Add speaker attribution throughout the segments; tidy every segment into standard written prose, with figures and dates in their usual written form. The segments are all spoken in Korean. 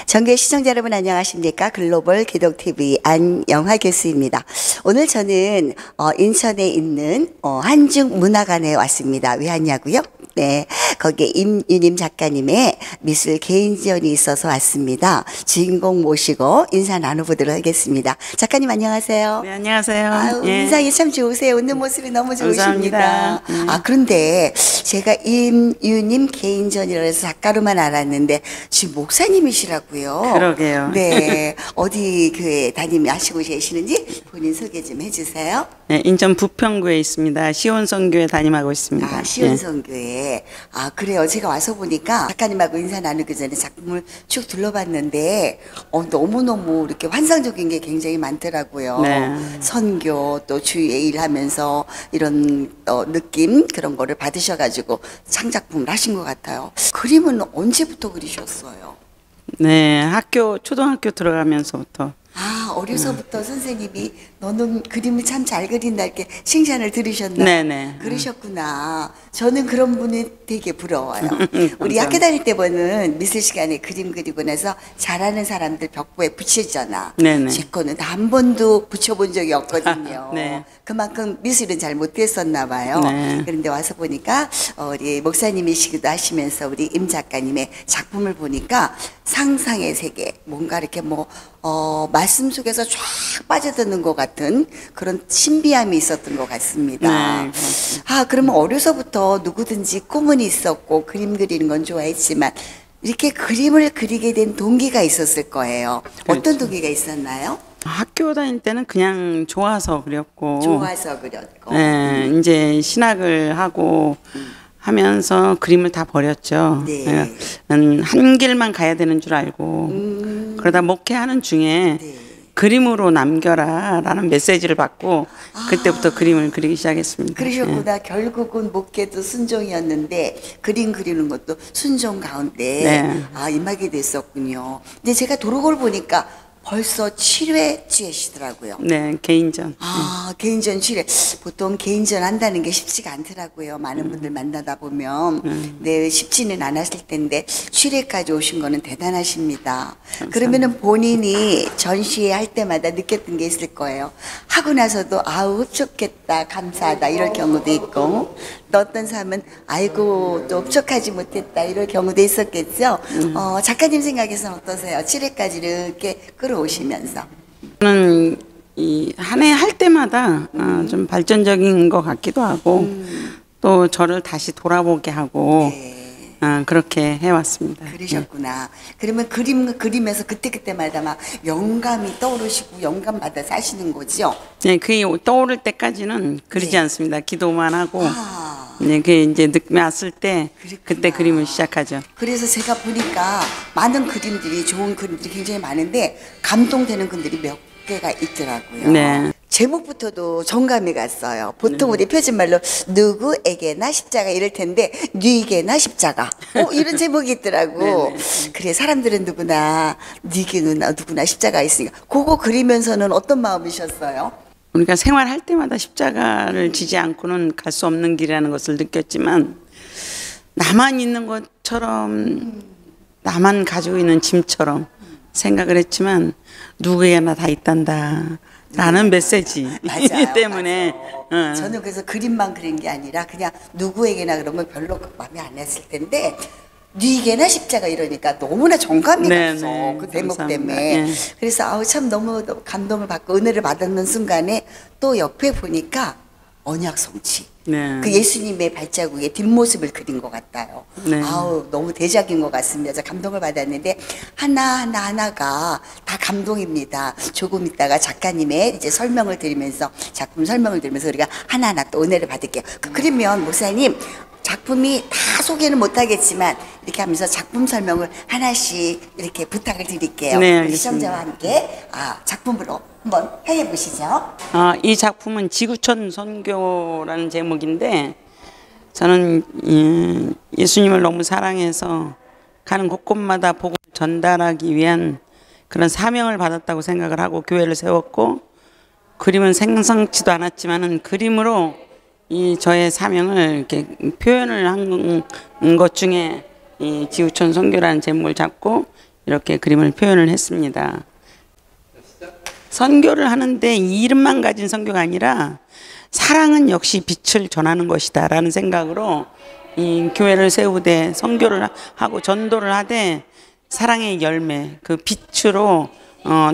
Speaker 1: 전교의 시청자 여러분 안녕하십니까? 글로벌 기독TV 안영하 교수입니다. 오늘 저는 인천에 있는 한중문화관에 왔습니다. 왜 왔냐고요? 네, 거기에 임유님 작가님의 미술 개인전이 있어서 왔습니다. 주인공 모시고 인사 나눠보도록 하겠습니다. 작가님 안녕하세요.
Speaker 2: 네, 안녕하세요.
Speaker 1: 아유,
Speaker 2: 예.
Speaker 1: 인상이 참 좋으세요. 웃는 모습이 너무 좋으십니다.
Speaker 2: 감사합니다.
Speaker 1: 아, 그런데 제가 임유님 개인전이라 해서 작가로만 알았는데 지금 목사님이시라고요.
Speaker 2: 그러게요.
Speaker 1: 네, 어디 교회 하시고 계시는지 본인 소개 좀 해주세요.
Speaker 2: 네, 인천 부평구에 있습니다. 시온성교회 담임하고 있습니다.
Speaker 1: 아, 시온성교회. 아, 그래요. 제가 와서 보니까 작가님하고 인사 나누기 전에 작품을 쭉 둘러봤는데 너무너무 이렇게 환상적인 게 굉장히 많더라고요.
Speaker 2: 네.
Speaker 1: 선교 또 주위에 일하면서 이런 느낌 그런 거를 받으셔가지고 창작품을 하신 것 같아요. 그림은 언제부터 그리셨어요?
Speaker 2: 네, 초등학교 들어가면서부터.
Speaker 1: 아, 어려서부터 선생님이 너는 그림을 참 잘 그린다 이렇게 칭찬을 들으셨나?
Speaker 2: 네네.
Speaker 1: 그러셨구나. 저는 그런 분이 되게 부러워요. 우리
Speaker 2: 감사합니다.
Speaker 1: 학교 다닐 때 보는 미술 시간에 그림 그리고 나서 잘하는 사람들 벽보에 붙이잖아.
Speaker 2: 네네.
Speaker 1: 제 거는 한 번도 붙여본 적이 없거든요.
Speaker 2: 네.
Speaker 1: 그만큼 미술은 잘 못했었나 봐요.
Speaker 2: 네.
Speaker 1: 그런데 와서 보니까 우리 목사님이시기도 하시면서 우리 임 작가님의 작품을 보니까 상상의 세계, 뭔가 이렇게 말씀 속에서 쫙 빠져드는 것 같은 그런 신비함이 있었던 것 같습니다.
Speaker 2: 네,
Speaker 1: 아, 그러면 어려서부터 누구든지 꿈은 있었고 그림 그리는 건 좋아했지만 이렇게 그림을 그리게 된 동기가 있었을 거예요. 어떤
Speaker 2: 그렇죠.
Speaker 1: 동기가 있었나요?
Speaker 2: 학교 다닐 때는 그냥 좋아서 그렸고.
Speaker 1: 좋아서 그렸고.
Speaker 2: 네, 이제 신학을 하고 하면서 그림을 다 버렸죠.
Speaker 1: 네.
Speaker 2: 한 길만 가야 되는 줄 알고. 그러다 목회하는 중에
Speaker 1: 네.
Speaker 2: 그림으로 남겨라 라는 메시지를 받고 그때부터 그림을 그리기 시작했습니다.
Speaker 1: 그러셨구나. 결국은 목회도 순종이었는데 그림 그리는 것도 순종 가운데
Speaker 2: 네.
Speaker 1: 임하게 됐었군요. 근데 제가 도록을 보니까 벌써 7회째시더라고요.
Speaker 2: 네, 개인전.
Speaker 1: 아, 개인전 7회. 보통 개인전 한다는 게 쉽지가 않더라고요. 많은 분들 만나다 보면. 네, 쉽지는 않았을 텐데 7회까지 오신 거는 대단하십니다. 그러면은 본인이 전시회 할 때마다 느꼈던 게 있을 거예요. 하고 나서도 아우 흡족했다, 감사하다 이럴 경우도 있고 또 어떤 사람은 아이고 또 흡족하지 못했다 이럴 경우도 있었겠죠. 작가님 생각에서는 어떠세요? 7회까지 이렇게 끌어오시면서.
Speaker 2: 저는 이 한 해 할 때마다 좀 발전적인 것 같기도 하고 또 저를 다시 돌아보게 하고
Speaker 1: 네.
Speaker 2: 그렇게 해왔습니다.
Speaker 1: 그러셨구나. 그러면 그림에서 그때마다 막 영감이 떠오르시고 영감 받아 사시는 거죠?
Speaker 2: 네, 그게 떠오를 때까지는 그리지
Speaker 1: 네.
Speaker 2: 않습니다. 기도만 하고
Speaker 1: 아.
Speaker 2: 네, 그게 이제 왔을 때
Speaker 1: 그랬구나.
Speaker 2: 그때 그림을 시작하죠.
Speaker 1: 그래서 제가 보니까 많은 그림들이 좋은 그림들이 굉장히 많은데 감동되는 그림들이 몇 개가 있더라고요.
Speaker 2: 네.
Speaker 1: 제목부터도 정감이 갔어요. 보통 우리 표준말로 누구에게나 십자가 이럴 텐데 네게나 십자가 이런 제목이 있더라고. 그래 사람들은 누구나 네게는 누구나 십자가 있으니까 그거 그리면서는 어떤 마음이셨어요?
Speaker 2: 우리가 생활할 때마다 십자가를 지지 않고는 갈 수 없는 길이라는 것을 느꼈지만 나만 있는 것처럼 나만 가지고 있는 짐처럼 생각을 했지만 누구에게나 다 있단다 라는 메시지
Speaker 1: 맞아요,
Speaker 2: 때문에
Speaker 1: 저는 그래서 그림만 그린 게 아니라 그냥 누구에게나 그러면 별로 마음에 안 했을 텐데 네게나 십자가 이러니까 너무나 정감이
Speaker 2: 네,
Speaker 1: 갔어.
Speaker 2: 네.
Speaker 1: 그 제목
Speaker 2: 감사합니다.
Speaker 1: 때문에.
Speaker 2: 네.
Speaker 1: 그래서 참 너무 감동을 받고 은혜를 받았는 순간에 또 옆에 보니까 언약 성취.
Speaker 2: 네.
Speaker 1: 그 예수님의 발자국의 뒷모습을 그린 것 같아요.
Speaker 2: 네.
Speaker 1: 아우 너무 대작인 것 같습니다. 저 감동을 받았는데 하나가 다 감동입니다. 조금 있다가 작가님의 이제 설명을 드리면서 작품 설명을 드리면서 우리가 하나하나 또 은혜를 받을게요. 그러면 목사님 작품이 다 소개는 못하겠지만 이렇게 하면서 작품 설명을 하나씩 이렇게 부탁을 드릴게요.
Speaker 2: 네,
Speaker 1: 우리
Speaker 2: 알겠습니다.
Speaker 1: 시청자와 함께 작품으로 한번 해해 보시죠.
Speaker 2: 이 작품은 지구촌 선교라는 제목인데 저는 예수님을 너무 사랑해서 가는 곳곳마다 복음을 전달하기 위한 그런 사명을 받았다고 생각을 하고 교회를 세웠고 그림은 생성치도 않았지만은 그림으로 이 저의 사명을 이렇게 표현을 한 것 중에 이 지구촌 선교라는 제목을 잡고 이렇게 그림을 표현을 했습니다. 선교를 하는데 이름만 가진 선교가 아니라 사랑은 역시 빛을 전하는 것이다 라는 생각으로 이 교회를 세우되 선교를 하고 전도를 하되 사랑의 열매 그 빛으로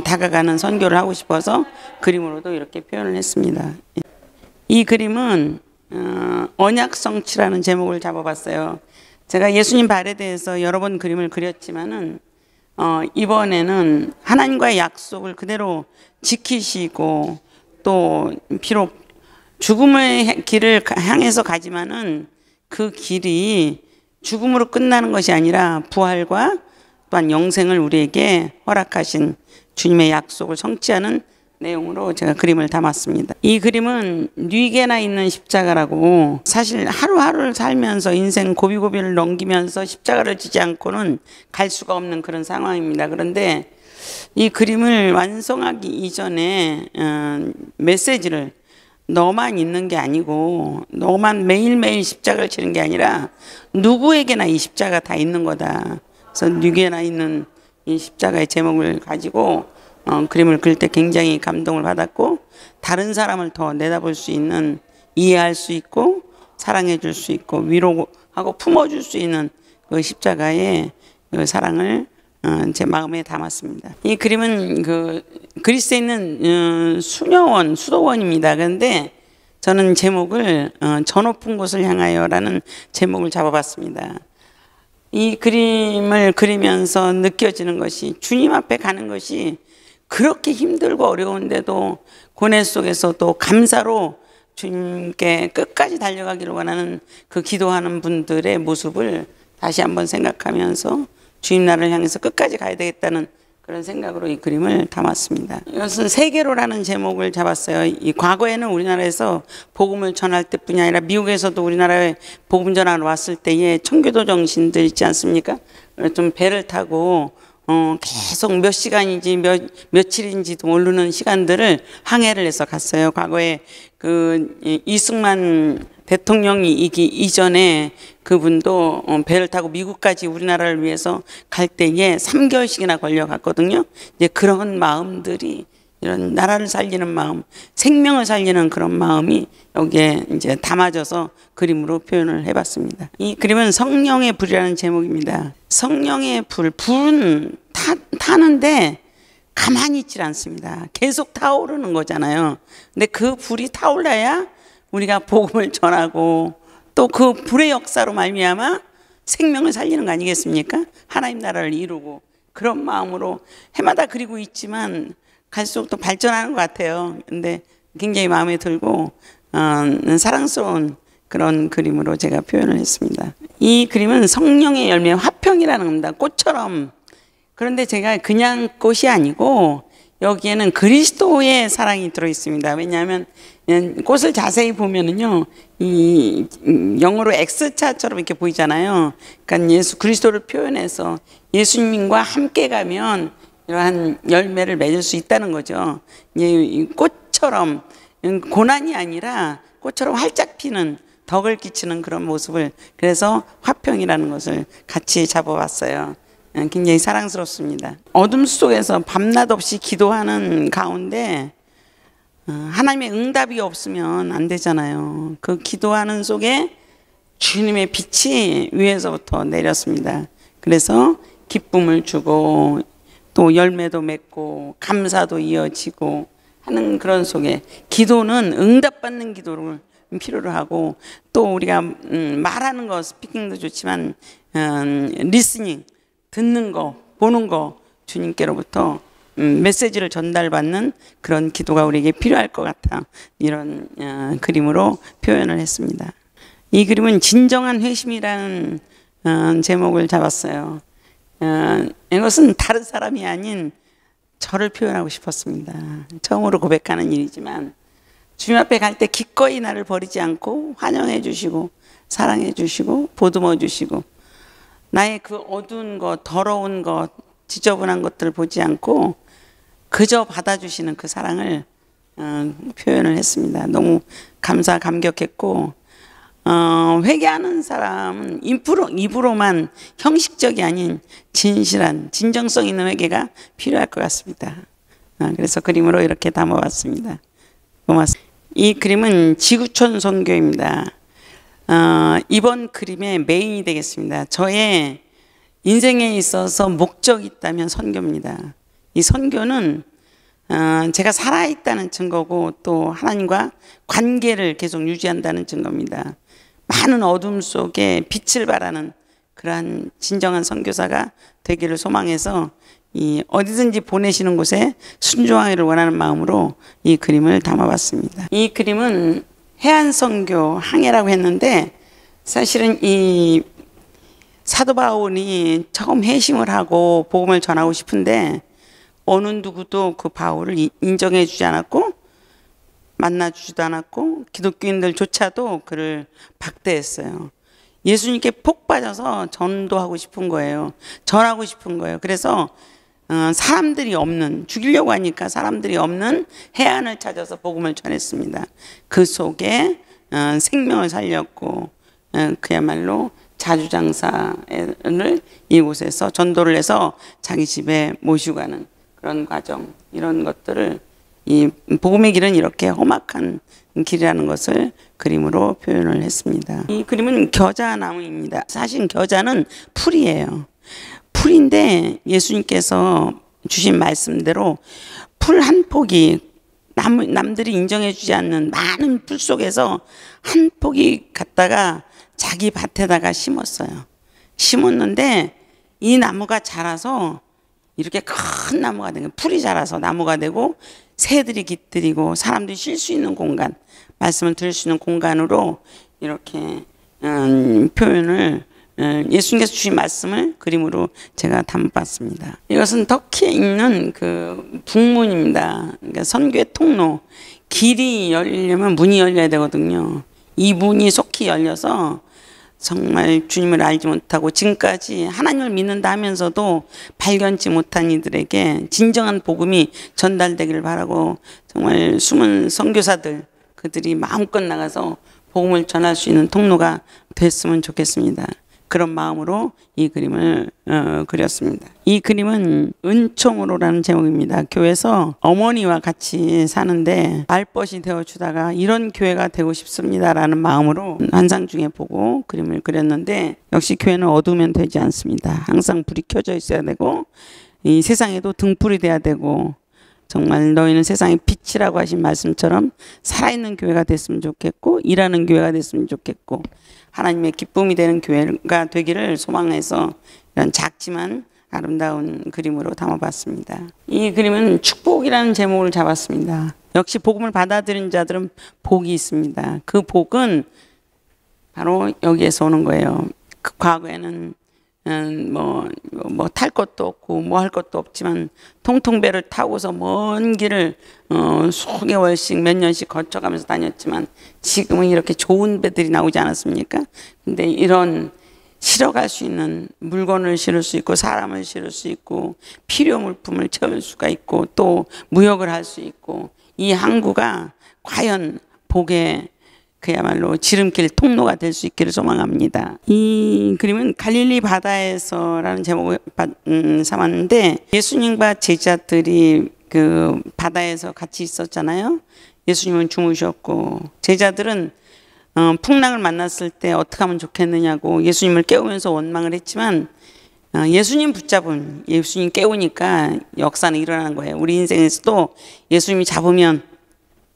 Speaker 2: 다가가는 선교를 하고 싶어서 그림으로도 이렇게 표현을 했습니다. 이 그림은 언약성취라는 제목을 잡아봤어요. 제가 예수님 발에 대해서 여러 번 그림을 그렸지만은 이번에는 하나님과의 약속을 그대로 지키시고 또 비록 죽음의 길을 향해서 가지만은 그 길이 죽음으로 끝나는 것이 아니라 부활과 또한 영생을 우리에게 허락하신 주님의 약속을 성취하는 내용으로 제가 그림을 담았습니다. 이 그림은 뉘게나 있는 십자가라고 사실 하루하루를 살면서 인생 고비고비를 넘기면서 십자가를 지지 않고는 갈 수가 없는 그런 상황입니다. 그런데 이 그림을 완성하기 이전에 메시지를 너만 있는 게 아니고 너만 매일매일 십자가를 치는 게 아니라 누구에게나 이 십자가 다 있는 거다. 그래서 뉘게나 있는 이 십자가의 제목을 가지고 그림을 그릴 때 굉장히 감동을 받았고 다른 사람을 더 내다볼 수 있는 이해할 수 있고 사랑해 줄 수 있고 위로하고 품어줄 수 있는 그 십자가의 그 사랑을 제 마음에 담았습니다. 이 그림은 그 그리스에 있는 수도원입니다. 그런데 저는 제목을 저 높은 곳을 향하여라는 제목을 잡아봤습니다. 이 그림을 그리면서 느껴지는 것이 주님 앞에 가는 것이 그렇게 힘들고 어려운데도 고뇌 속에서도 감사로 주님께 끝까지 달려가기를 원하는 그 기도하는 분들의 모습을 다시 한번 생각하면서 주님 나라를 향해서 끝까지 가야 되겠다는 그런 생각으로 이 그림을 담았습니다. 이것은 세계로라는 제목을 잡았어요. 이 과거에는 우리나라에서 복음을 전할 때뿐이 아니라 미국에서도 우리나라에 복음 전하러 왔을 때에 청교도 정신들 있지 않습니까? 좀 배를 타고 계속 몇 시간인지 며칠인지도 모르는 시간들을 항해를 해서 갔어요. 과거에 그 이승만 대통령이 이기 이전에 그분도 배를 타고 미국까지 우리나라를 위해서 갈 때에 3개월씩이나 걸려갔거든요. 이제 그런 마음들이 이런 나라를 살리는 마음, 생명을 살리는 그런 마음이 여기에 이제 담아져서 그림으로 표현을 해봤습니다. 이 그림은 성령의 불이라는 제목입니다. 성령의 불은 타는데 가만히 있질 않습니다. 계속 타오르는 거잖아요. 근데 그 불이 타올라야 우리가 복음을 전하고 또 그 불의 역사로 말미암아 생명을 살리는 거 아니겠습니까? 하나님 나라를 이루고 그런 마음으로 해마다 그리고 있지만 갈수록 또 발전하는 것 같아요. 근데 굉장히 마음에 들고 사랑스러운 그런 그림으로 제가 표현을 했습니다. 이 그림은 성령의 열매 화평이라는 겁니다. 꽃처럼. 그런데 제가 그냥 꽃이 아니고 여기에는 그리스도의 사랑이 들어있습니다. 왜냐하면 꽃을 자세히 보면은요, 이 영어로 X자처럼 이렇게 보이잖아요. 그러니까 예수 그리스도를 표현해서 예수님과 함께 가면 이러한 열매를 맺을 수 있다는 거죠. 이 꽃처럼 고난이 아니라 꽃처럼 활짝 피는 덕을 끼치는 그런 모습을 그래서 화평이라는 것을 같이 잡아봤어요. 굉장히 사랑스럽습니다. 어둠 속에서 밤낮 없이 기도하는 가운데 하나님의 응답이 없으면 안 되잖아요. 그 기도하는 속에 주님의 빛이 위에서부터 내렸습니다. 그래서 기쁨을 주고 또 열매도 맺고 감사도 이어지고 하는 그런 속에 기도는 응답받는 기도를 필요로 하고 또 우리가 말하는 거 스피킹도 좋지만 리스닝 듣는 거 보는 거 주님께로부터 메시지를 전달받는 그런 기도가 우리에게 필요할 것 같아 이런 그림으로 표현을 했습니다. 이 그림은 진정한 회심이라는 제목을 잡았어요. 이것은 다른 사람이 아닌 저를 표현하고 싶었습니다. 처음으로 고백하는 일이지만 주님 앞에 갈 때 기꺼이 나를 버리지 않고 환영해 주시고 사랑해 주시고 보듬어 주시고 나의 그 어두운 것, 더러운 것, 지저분한 것들을 보지 않고 그저 받아주시는 그 사랑을 표현을 했습니다. 너무 감격했고 회개하는 사람은 입으로만 형식적이 아닌 진실한 진정성 있는 회개가 필요할 것 같습니다. 그래서 그림으로 이렇게 담아봤습니다. 고맙습니다. 이 그림은 지구촌 선교입니다. 이번 그림의 메인이 되겠습니다. 저의 인생에 있어서 목적이 있다면 선교입니다. 이 선교는 제가 살아있다는 증거고 또 하나님과 관계를 계속 유지한다는 증거입니다. 많은 어둠 속에 빛을 발하는 그러한 진정한 선교사가 되기를 소망해서 어디든지 보내시는 곳에 순종하기를 원하는 마음으로 이 그림을 담아봤습니다. 이 그림은 해안선교 항해라고 했는데 사실은 이 사도 바울이 처음 회심을 하고 복음을 전하고 싶은데 어느 누구도 그 바울을 인정해 주지 않았고 만나주지도 않았고 기독교인들조차도 그를 박대했어요. 예수님께 폭 빠져서 전도하고 싶은 거예요. 전하고 싶은 거예요. 그래서 사람들이 없는, 죽이려고 하니까 사람들이 없는 해안을 찾아서 복음을 전했습니다. 그 속에 생명을 살렸고 그야말로 자주장사를 이곳에서 전도를 해서 자기 집에 모시고 가는 그런 과정, 이런 것들을 이 복음의 길은 이렇게 험악한 길이라는 것을 그림으로 표현을 했습니다. 이 그림은 겨자나무입니다. 사실 겨자는 풀이에요. 풀인데 예수님께서 주신 말씀대로 풀 한 폭이 남들이 인정해 주지 않는 많은 풀 속에서 한 폭이 갖다가 자기 밭에다가 심었어요. 심었는데 이 나무가 자라서 이렇게 큰 나무가 되고 풀이 자라서 나무가 되고 새들이 깃들이고 사람들이 쉴 수 있는 공간, 말씀을 들을 수 있는 공간으로 이렇게 표현을 예수님께서 주신 말씀을 그림으로 제가 담아봤습니다. 이것은 터키에 있는 그 북문입니다. 그러니까 선교의 통로. 길이 열리려면 문이 열려야 되거든요. 이 문이 속히 열려서 정말 주님을 알지 못하고 지금까지 하나님을 믿는다 하면서도 발견치 못한 이들에게 진정한 복음이 전달되기를 바라고 정말 숨은 선교사들 그들이 마음껏 나가서 복음을 전할 수 있는 통로가 됐으면 좋겠습니다. 그런 마음으로 이 그림을 그렸습니다. 이 그림은 은총으로라는 제목입니다. 교회에서 어머니와 같이 사는데 말벗이 되어주다가 이런 교회가 되고 싶습니다라는 마음으로 환상 중에 보고 그림을 그렸는데 역시 교회는 어두우면 되지 않습니다. 항상 불이 켜져 있어야 되고 이 세상에도 등불이 돼야 되고 정말 너희는 세상의 빛이라고 하신 말씀처럼 살아있는 교회가 됐으면 좋겠고 일하는 교회가 됐으면 좋겠고 하나님의 기쁨이 되는 교회가 되기를 소망해서 이런 작지만 아름다운 그림으로 담아봤습니다. 이 그림은 축복이라는 제목을 잡았습니다. 역시 복음을 받아들인 자들은 복이 있습니다. 그 복은 바로 여기에서 오는 거예요. 그 과거에는 뭐 탈 것도 없고 뭐 할 것도 없지만 통통 배를 타고서 먼 길을 수개월씩 몇 년씩 거쳐가면서 다녔지만 지금은 이렇게 좋은 배들이 나오지 않았습니까? 근데 이런 실어갈 수 있는 물건을 실을 수 있고 사람을 실을 수 있고 필요 물품을 채울 수가 있고 또 무역을 할 수 있고 이 항구가 과연 복의 그야말로 지름길 통로가 될 수 있기를 소망합니다. 이 그림은 갈릴리 바다에서라는 제목을 삼았는데 예수님과 제자들이 그 바다에서 같이 있었잖아요. 예수님은 주무셨고 제자들은 풍랑을 만났을 때 어떻게 하면 좋겠느냐고 예수님을 깨우면서 원망을 했지만 예수님 붙잡은 예수님 깨우니까 역사는 일어나는 거예요. 우리 인생에서도 예수님이 잡으면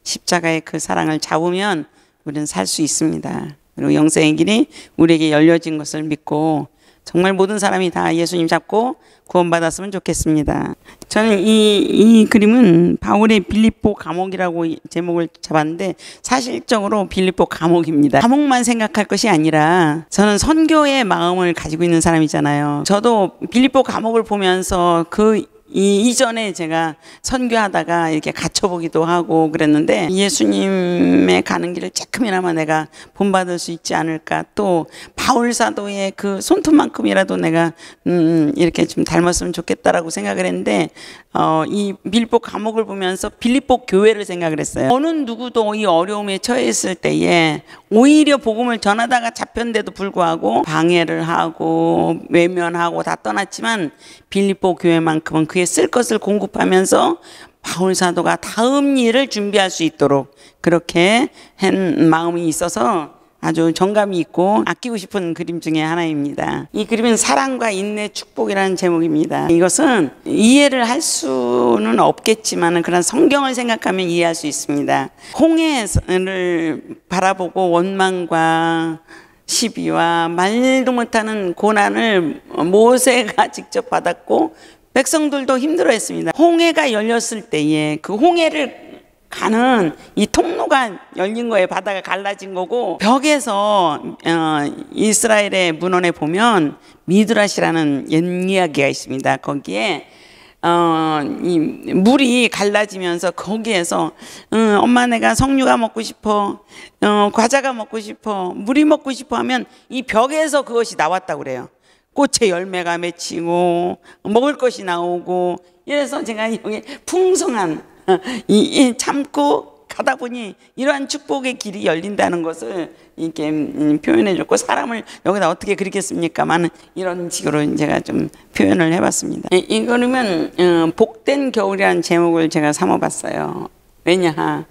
Speaker 2: 십자가의 그 사랑을 잡으면 우리는 살 수 있습니다. 그리고 영생의 길이 우리에게 열려진 것을 믿고 정말 모든 사람이 다 예수님 잡고 구원받았으면 좋겠습니다. 저는 이 그림은 바울의 빌립보 감옥이라고 제목을 잡았는데 사실적으로 빌립보 감옥입니다. 감옥만 생각할 것이 아니라 저는 선교의 마음을 가지고 있는 사람이잖아요. 저도 빌립보 감옥을 보면서 그 이전에 제가 선교하다가 이렇게 갇혀보기도 하고 그랬는데 예수님의 가는 길을 조금이나마 내가 본받을 수 있지 않을까. 또 바울 사도의 그 손톱만큼이라도 내가 이렇게 좀 닮았으면 좋겠다라고 생각을 했는데 이 빌립보 감옥을 보면서 빌립보 교회를 생각을 했어요. 어느 누구도 이 어려움에 처해 있을 때에 오히려 복음을 전하다가 잡혔는데도 불구하고 방해를 하고 외면하고 다 떠났지만 빌립보 교회만큼은 그에 쓸 것을 공급하면서 바울 사도가 다음 일을 준비할 수 있도록 그렇게 한 마음이 있어서 아주 정감이 있고 아끼고 싶은 그림 중에 하나입니다. 이 그림은 사랑과 인내 축복이라는 제목입니다. 이것은 이해를 할 수는 없겠지만 그런 성경을 생각하면 이해할 수 있습니다. 홍해를 바라보고 원망과 시비와 말도 못하는 고난을 모세가 직접 받았고 백성들도 힘들어했습니다. 홍해가 열렸을 때에 그 홍해를 가는 이 통로가 열린 거예요. 바다가 갈라진 거고 벽에서 이스라엘의 문헌에 보면 미드라시라는 옛 이야기가 있습니다. 거기에 이 물이 갈라지면서 거기에서 엄마 내가 석류가 먹고 싶어, 과자가 먹고 싶어, 물이 먹고 싶어 하면 이 벽에서 그것이 나왔다고 그래요. 꽃의 열매가 맺히고 먹을 것이 나오고 이래서 제가 여기 풍성한 이 참고 가다 보니 이러한 축복의 길이 열린다는 것을 이렇게 표현해 줬고 사람을 여기다 어떻게 그리겠습니까만 이런 식으로 제가 좀 표현을 해봤습니다. 이거는 복된 겨울이라는 제목을 제가 삼아봤어요. 왜냐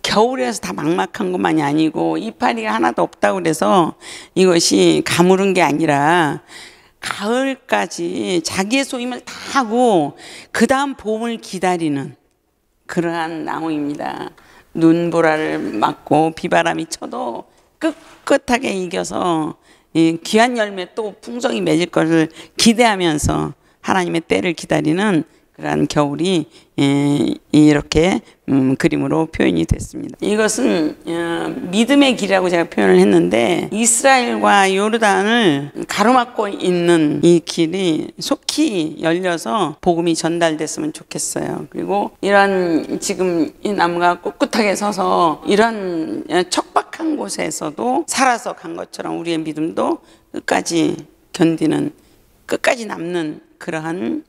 Speaker 2: 겨울에서 다 막막한 것만이 아니고 이파리가 하나도 없다고 그래서 이것이 가물은 게 아니라 가을까지 자기의 소임을 다 하고 그 다음 봄을 기다리는 그러한 나무입니다. 눈보라를 맞고 비바람이 쳐도 꿋꿋하게 이겨서 귀한 열매 또 풍성히 맺을 것을 기대하면서 하나님의 때를 기다리는 그러한 겨울이 이렇게 그림으로 표현이 됐습니다. 이것은 믿음의 길이라고 제가 표현을 했는데 이스라엘과 요르단을 가로막고 있는 이 길이 속히 열려서 복음이 전달됐으면 좋겠어요. 그리고 이런 지금 이 나무가 꿋꿋하게 서서 이런 척박한 곳에서도 살아서 간 것처럼 우리의 믿음도 끝까지 견디는 끝까지 남는 그러한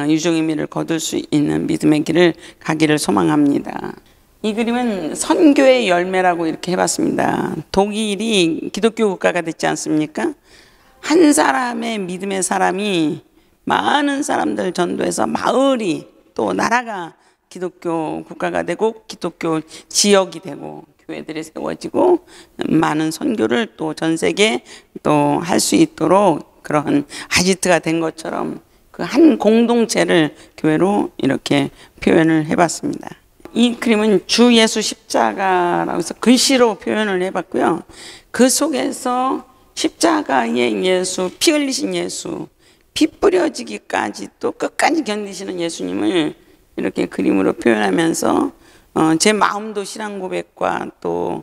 Speaker 2: 유종의 미를 거둘 수 있는 믿음의 길을 가기를 소망합니다. 이 그림은 선교의 열매라고 이렇게 해봤습니다. 독일이 기독교 국가가 됐지 않습니까? 한 사람의 믿음의 사람이 많은 사람들 전도해서 마을이 또 나라가 기독교 국가가 되고 기독교 지역이 되고 교회들이 세워지고 많은 선교를 또 전 세계에 또 할 수 있도록 그런 아지트가 된 것처럼 그 한 공동체를 교회로 이렇게 표현을 해봤습니다. 이 그림은 주 예수 십자가라고 해서 글씨로 표현을 해봤고요. 그 속에서 십자가의 예수, 피 흘리신 예수, 피 뿌려지기까지 또 끝까지 견디시는 예수님을 이렇게 그림으로 표현하면서 제 마음도 신앙 고백과 또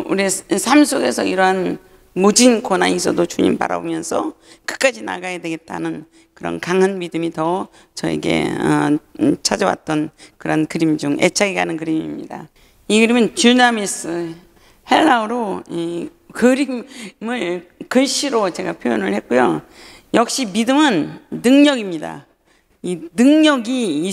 Speaker 2: 우리 삶 속에서 이러한 모진 고난이 있어도 주님 바라보면서 끝까지 나가야 되겠다는 그런 강한 믿음이 더 저에게 찾아왔던 그런 그림 중 애착이 가는 그림입니다. 이 그림은 듀나미스, 헬라어로 이 그림을 글씨로 제가 표현을 했고요. 역시 믿음은 능력입니다. 이 능력이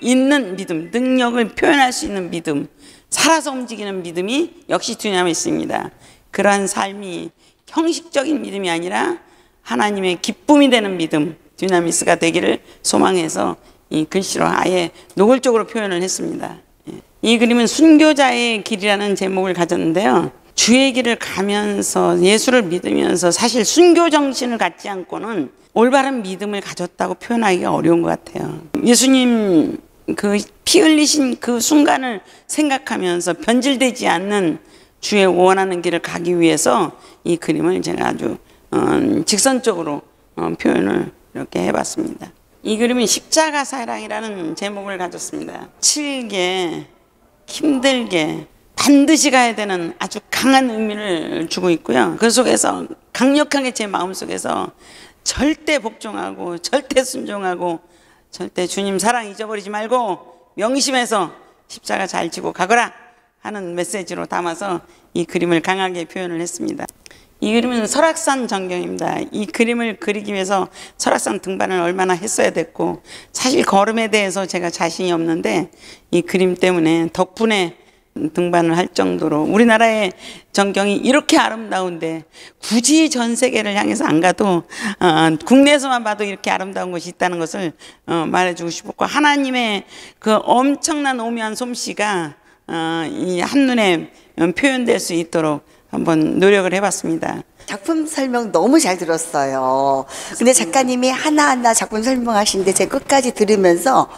Speaker 2: 있는 믿음, 능력을 표현할 수 있는 믿음, 살아서 움직이는 믿음이 역시 듀나미스입니다. 그러한 삶이 형식적인 믿음이 아니라 하나님의 기쁨이 되는 믿음, 듀나미스가 되기를 소망해서 이 글씨로 아예 노골적으로 표현을 했습니다. 이 그림은 순교자의 길이라는 제목을 가졌는데요. 주의 길을 가면서 예수를 믿으면서 사실 순교 정신을 갖지 않고는 올바른 믿음을 가졌다고 표현하기가 어려운 것 같아요. 예수님 그 피 흘리신 그 순간을 생각하면서 변질되지 않는 주의 원하는 길을 가기 위해서 이 그림을 제가 아주 직선적으로 표현을 이렇게 해봤습니다. 이 그림은 십자가 사랑이라는 제목을 가졌습니다. 길게 힘들게 반드시 가야 되는 아주 강한 의미를 주고 있고요. 그 속에서 강력하게 제 마음속에서 절대 복종하고 절대 순종하고 절대 주님 사랑 잊어버리지 말고 명심해서 십자가 잘 지고 가거라 하는 메시지로 담아서 이 그림을 강하게 표현을 했습니다. 이 그림은 설악산 전경입니다. 이 그림을 그리기 위해서 설악산 등반을 얼마나 했어야 됐고, 사실 걸음에 대해서 제가 자신이 없는데 이 그림 때문에 덕분에 등반을 할 정도로 우리나라의 전경이 이렇게 아름다운데 굳이 전 세계를 향해서 안 가도 국내에서만 봐도 이렇게 아름다운 곳이 있다는 것을 말해주고 싶었고, 하나님의 그 엄청난 오묘한 솜씨가 이 한눈에 표현될 수 있도록 한번 노력을 해봤습니다.
Speaker 1: 작품 설명 너무 잘 들었어요. 근데 작가님이 하나하나 작품 설명하시는데 제가 끝까지 들으면서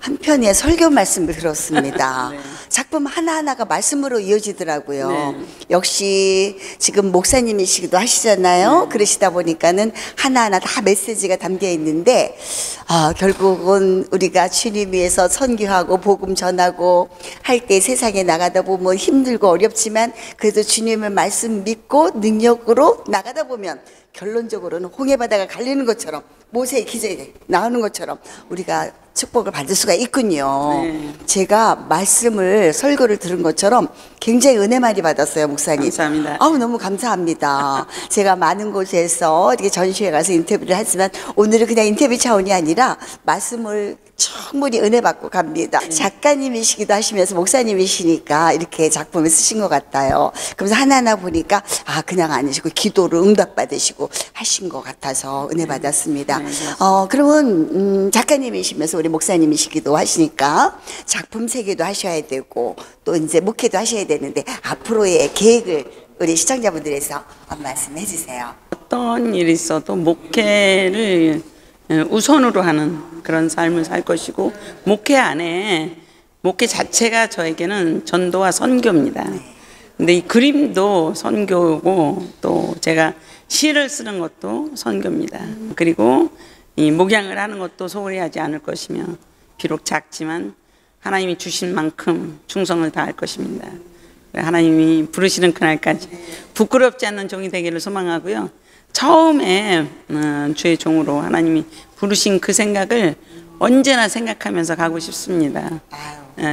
Speaker 1: 한편의 설교 말씀을 들었습니다.
Speaker 2: 네.
Speaker 1: 작품 하나하나가 말씀으로 이어지더라고요.
Speaker 2: 네.
Speaker 1: 역시 지금 목사님이시기도 하시잖아요.
Speaker 2: 네.
Speaker 1: 그러시다 보니까는 하나하나 다 메시지가 담겨 있는데, 결국은 우리가 주님 위해서 선교하고 복음 전하고 할 때 세상에 나가다 보면 힘들고 어렵지만 그래도 주님의 말씀 믿고 능력으로 나가다 보면 결론적으로는 홍해바다가 갈리는 것처럼, 모세의 기적이 나오는 것처럼 우리가 축복을 받을 수가 있군요.
Speaker 2: 네.
Speaker 1: 제가 말씀을 설교를 들은 것처럼 굉장히 은혜 많이 받았어요, 목사님.
Speaker 2: 감사합니다.
Speaker 1: 너무 감사합니다. 제가 많은 곳에서 이렇게 전시회 가서 인터뷰를 하지만 오늘은 그냥 인터뷰 차원이 아니라 말씀을 충분히 은혜 받고 갑니다. 작가님이시기도 하시면서 목사님이시니까 이렇게 작품을 쓰신 것 같아요. 그러면서 하나하나 보니까 그냥 아니시고 기도를 응답받으시고 하신 것 같아서 은혜 받았습니다. 그러면 작가님이시면서 우리 목사님이시기도 하시니까 작품 세계도 하셔야 되고 또 이제 목회도 하셔야 되는데 앞으로의 계획을 우리 시청자분들에서 말씀해 주세요.
Speaker 2: 어떤 일이 있어도 목회를 우선으로 하는 그런 삶을 살 것이고, 목회 안에 목회 자체가 저에게는 전도와 선교입니다. 근데 이 그림도 선교고 또 제가 시를 쓰는 것도 선교입니다. 그리고 이 목양을 하는 것도 소홀히 하지 않을 것이며, 비록 작지만 하나님이 주신 만큼 충성을 다할 것입니다. 하나님이 부르시는 그날까지 부끄럽지 않는 종이 되기를 소망하고요. 처음에 주의 종으로 하나님이 부르신 그 생각을 언제나 생각하면서 가고 싶습니다.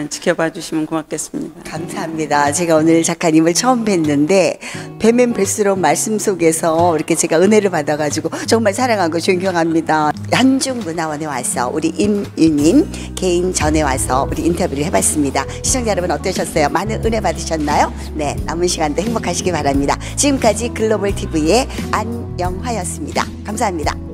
Speaker 2: 지켜봐 주시면 고맙겠습니다.
Speaker 1: 감사합니다. 제가 오늘 작가님을 처음 뵀는데 뵈면 뵐수록 말씀 속에서 이렇게 제가 은혜를 받아가지고 정말 사랑하고 존경합니다. 한중문화원에 와서 우리 임유님 개인 전에 와서 우리 인터뷰를 해봤습니다. 시청자 여러분 어떠셨어요? 많은 은혜 받으셨나요? 네, 남은 시간도 행복하시기 바랍니다. 지금까지 글로벌 TV의 안영화였습니다. 감사합니다.